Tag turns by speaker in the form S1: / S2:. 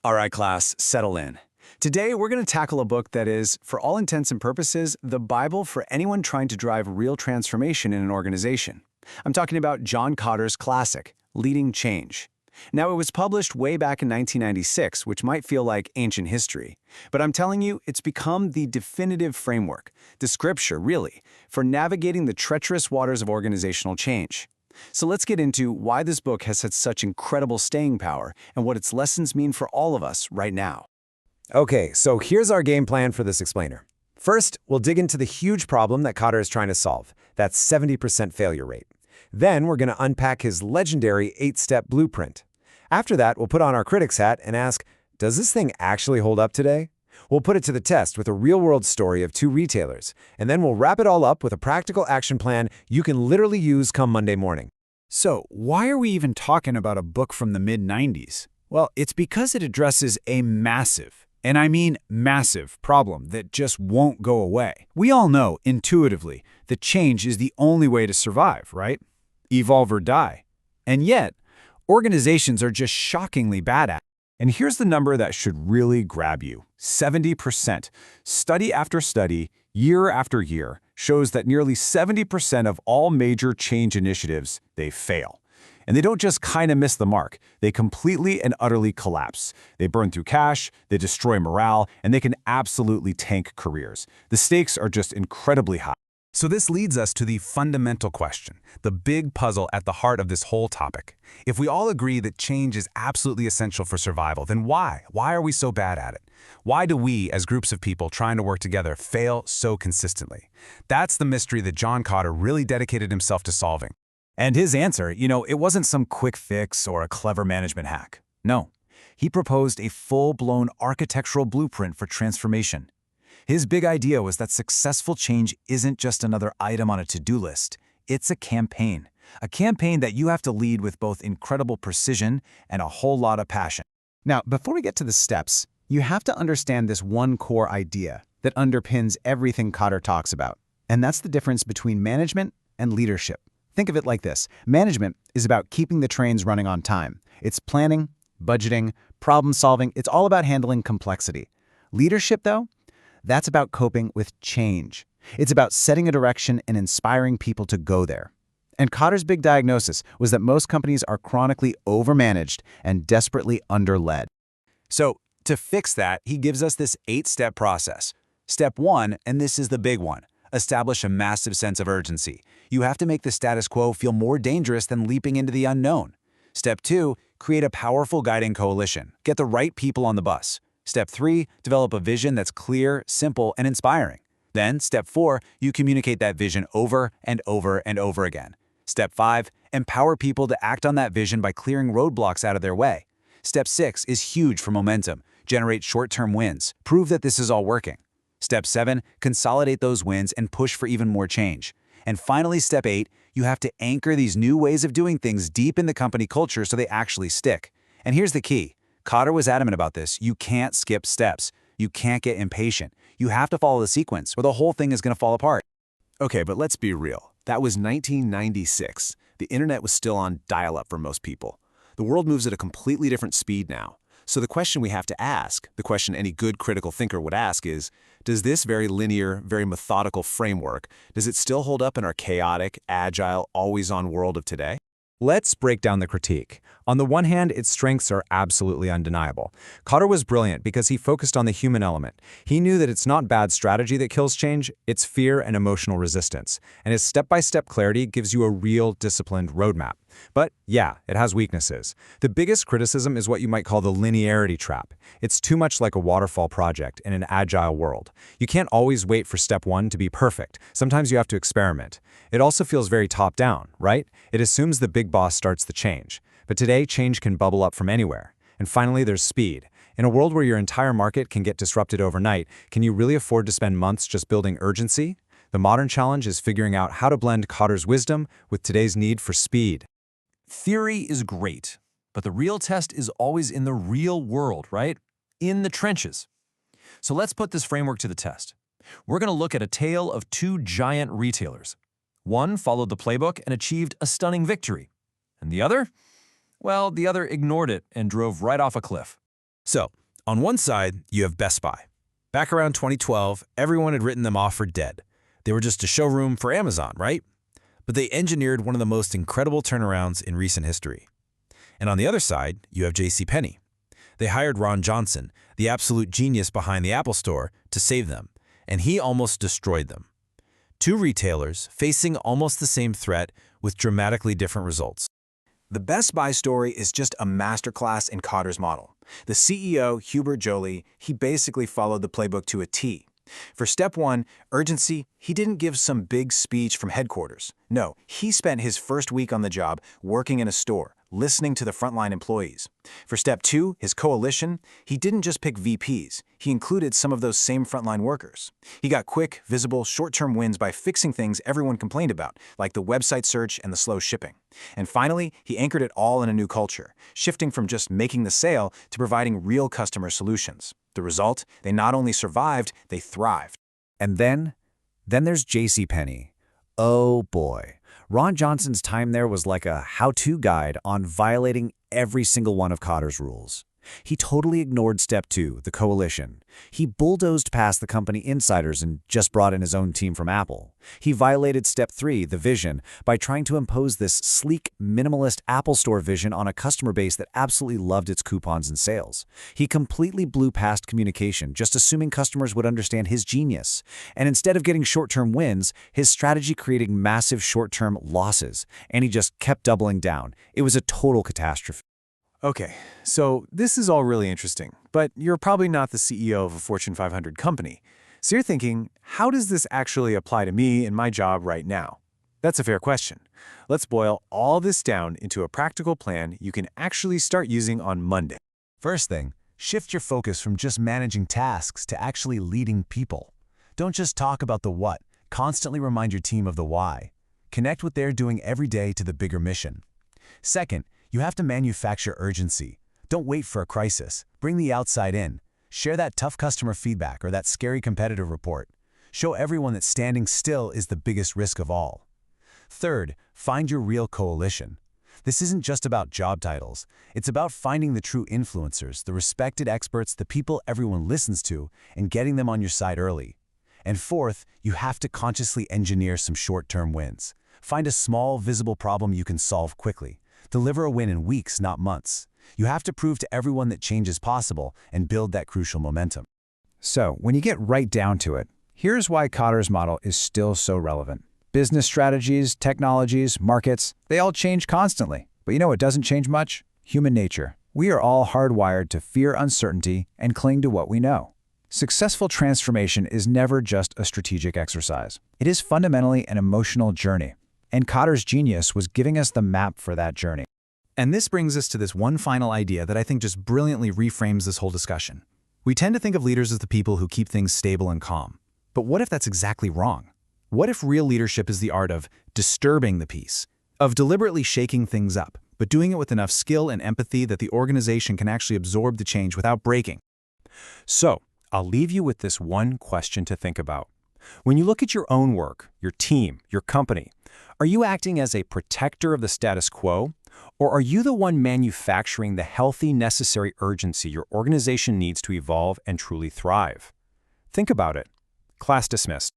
S1: All right, class, settle in. Today, we're going to tackle a book that is, for all intents and purposes, the Bible for anyone trying to drive real transformation in an organization. I'm talking about John Kotter's classic, Leading Change. Now, it was published way back in 1996, which might feel like ancient history. But I'm telling you, it's become the definitive framework, the scripture, really, for navigating the treacherous waters of organizational change. So let's get into why this book has had such incredible staying power and what its lessons mean for all of us right now.
S2: Okay, so here's our game plan for this explainer. First, we'll dig into the huge problem that Kotter is trying to solve, that 70% failure rate. Then we're going to unpack his legendary 8-step blueprint. After that, we'll put on our critic's hat and ask, does this thing actually hold up today? We'll put it to the test with a real-world story of 2 retailers, and then we'll wrap it all up with a practical action plan you can literally use come Monday morning.
S3: So, why are we even talking about a book from the mid-90s? Well, it's because it addresses a massive, and I mean massive, problem that just won't go away. We all know, intuitively, that change is the only way to survive, right? Evolve or die. And yet, organizations are just shockingly bad at it. And here's the number that should really grab you. 70%. Study after study, year after year, shows that nearly 70% of all major change initiatives, they fail. And they don't just kind of miss the mark. They completely and utterly collapse. They burn through cash, they destroy morale, and they can absolutely tank careers. The stakes are just incredibly high. So this leads us to the fundamental question, the big puzzle at the heart of this whole topic. If we all agree that change is absolutely essential for survival, then why? Why are we so bad at it? Why do we, as groups of people trying to work together, fail so consistently? That's the mystery that John Kotter really dedicated himself to solving. And his answer, it wasn't some quick fix or a clever management hack. No, he proposed a full-blown architectural blueprint for transformation. His big idea was that successful change isn't just another item on a to-do list. It's a campaign that you have to lead with both incredible precision and a whole lot of passion.
S1: Now, before we get to the steps, you have to understand this one core idea that underpins everything Kotter talks about, and that's the difference between management and leadership. Think of it like this. Management is about keeping the trains running on time. It's planning, budgeting, problem solving. It's all about handling complexity. Leadership, though, that's about coping with change. It's about setting a direction and inspiring people to go there. And Kotter's big diagnosis was that most companies are chronically overmanaged and desperately underled.
S3: So, to fix that, he gives us this 8-step process. Step 1, and this is the big one, establish a massive sense of urgency. You have to make the status quo feel more dangerous than leaping into the unknown. Step 2, create a powerful guiding coalition. Get the right people on the bus. Step 3, develop a vision that's clear, simple, and inspiring. Then, Step 4, you communicate that vision over and over and over again. Step 5, empower people to act on that vision by clearing roadblocks out of their way. Step 6 is huge for momentum. Generate short-term wins. Prove that this is all working. Step 7, consolidate those wins and push for even more change. And finally, Step 8, you have to anchor these new ways of doing things deep in the company culture so they actually stick. And here's the key. Kotter was adamant about this. You can't skip steps. You can't get impatient. You have to follow the sequence or the whole thing is going to fall apart.
S4: Okay, but let's be real. That was 1996. The internet was still on dial-up for most people. The world moves at a completely different speed now. So the question we have to ask, the question any good critical thinker would ask is, does this very linear, very methodical framework, does it still hold up in our chaotic, agile, always-on world of today?
S2: Let's break down the critique. On the one hand, its strengths are absolutely undeniable. Kotter was brilliant because he focused on the human element. He knew that it's not bad strategy that kills change, it's fear and emotional resistance. And his step-by-step clarity gives you a real, disciplined roadmap. But yeah, it has weaknesses. The biggest criticism is what you might call the linearity trap. It's too much like a waterfall project in an agile world. You can't always wait for step 1 to be perfect. Sometimes you have to experiment. It also feels very top-down, right? It assumes the big boss starts the change. But today, change can bubble up from anywhere. And finally, there's speed. In a world where your entire market can get disrupted overnight, can you really afford to spend months just building urgency? The modern challenge is figuring out how to blend Kotter's wisdom with today's need for speed.
S5: Theory is great, but the real test is always in the real world, right? In the trenches. So let's put this framework to the test. We're going to look at a tale of 2 giant retailers. One followed the playbook and achieved a stunning victory. And the other? Well, the other ignored it and drove right off a cliff.
S4: So, on one side, you have Best Buy. Back around 2012, everyone had written them off for dead. They were just a showroom for Amazon, right? But they engineered one of the most incredible turnarounds in recent history. And on the other side, you have JCPenney. They hired Ron Johnson, the absolute genius behind the Apple Store, to save them, and he almost destroyed them. Two retailers facing almost the same threat with dramatically different results.
S1: The Best Buy story is just a masterclass in Kotter's model. The CEO, Hubert Joly, he basically followed the playbook to a T. For step one, urgency, he didn't give some big speech from headquarters. No, he spent his first week on the job working in a store, listening to the frontline employees. For step two, his coalition, he didn't just pick VPs. He included some of those same frontline workers. He got quick, visible, short-term wins by fixing things everyone complained about, like the website search and the slow shipping. And finally, he anchored it all in a new culture, shifting from just making the sale to providing real customer solutions. The result? They not only survived, they thrived.
S3: And then there's JCPenney. Oh boy. Ron Johnson's time there was like a how-to guide on violating every single one of Kotter's rules. He totally ignored step two, the coalition. He bulldozed past the company insiders and just brought in his own team from Apple. He violated step three, the vision, by trying to impose this sleek, minimalist Apple Store vision on a customer base that absolutely loved its coupons and sales. He completely blew past communication, just assuming customers would understand his genius. And instead of getting short-term wins, his strategy created massive short-term losses, and he just kept doubling down. It was a total catastrophe.
S1: Okay, so this is all really interesting, but you're probably not the CEO of a Fortune 500 company. So you're thinking, how does this actually apply to me in my job right now? That's a fair question. Let's boil all this down into a practical plan you can actually start using on Monday.
S4: First thing, shift your focus from just managing tasks to actually leading people. Don't just talk about the what, constantly remind your team of the why. Connect what they're doing every day to the bigger mission. Second, you have to manufacture urgency. Don't wait for a crisis. Bring the outside in. Share that tough customer feedback or that scary competitor report. Show everyone that standing still is the biggest risk of all. Third, find your real coalition. This isn't just about job titles. It's about finding the true influencers, the respected experts, the people everyone listens to, and getting them on your side early. And fourth, you have to consciously engineer some short-term wins. Find a small, visible problem you can solve quickly. Deliver a win in weeks, not months. You have to prove to everyone that change is possible and build that crucial momentum.
S3: So, when you get right down to it, here's why Kotter's model is still so relevant. Business strategies, technologies, markets, they all change constantly. But you know what doesn't change much? Human nature. We are all hardwired to fear uncertainty and cling to what we know. Successful transformation is never just a strategic exercise. It is fundamentally an emotional journey. And Kotter's genius was giving us the map for that journey.
S2: And this brings us to this one final idea that I think just brilliantly reframes this whole discussion. We tend to think of leaders as the people who keep things stable and calm. But what if that's exactly wrong? What if real leadership is the art of disturbing the peace, of deliberately shaking things up, but doing it with enough skill and empathy that the organization can actually absorb the change without breaking?
S1: So, I'll leave you with this one question to think about. When you look at your own work, your team, your company, are you acting as a protector of the status quo, or are you the one manufacturing the healthy, necessary urgency your organization needs to evolve and truly thrive? Think about it. Class dismissed.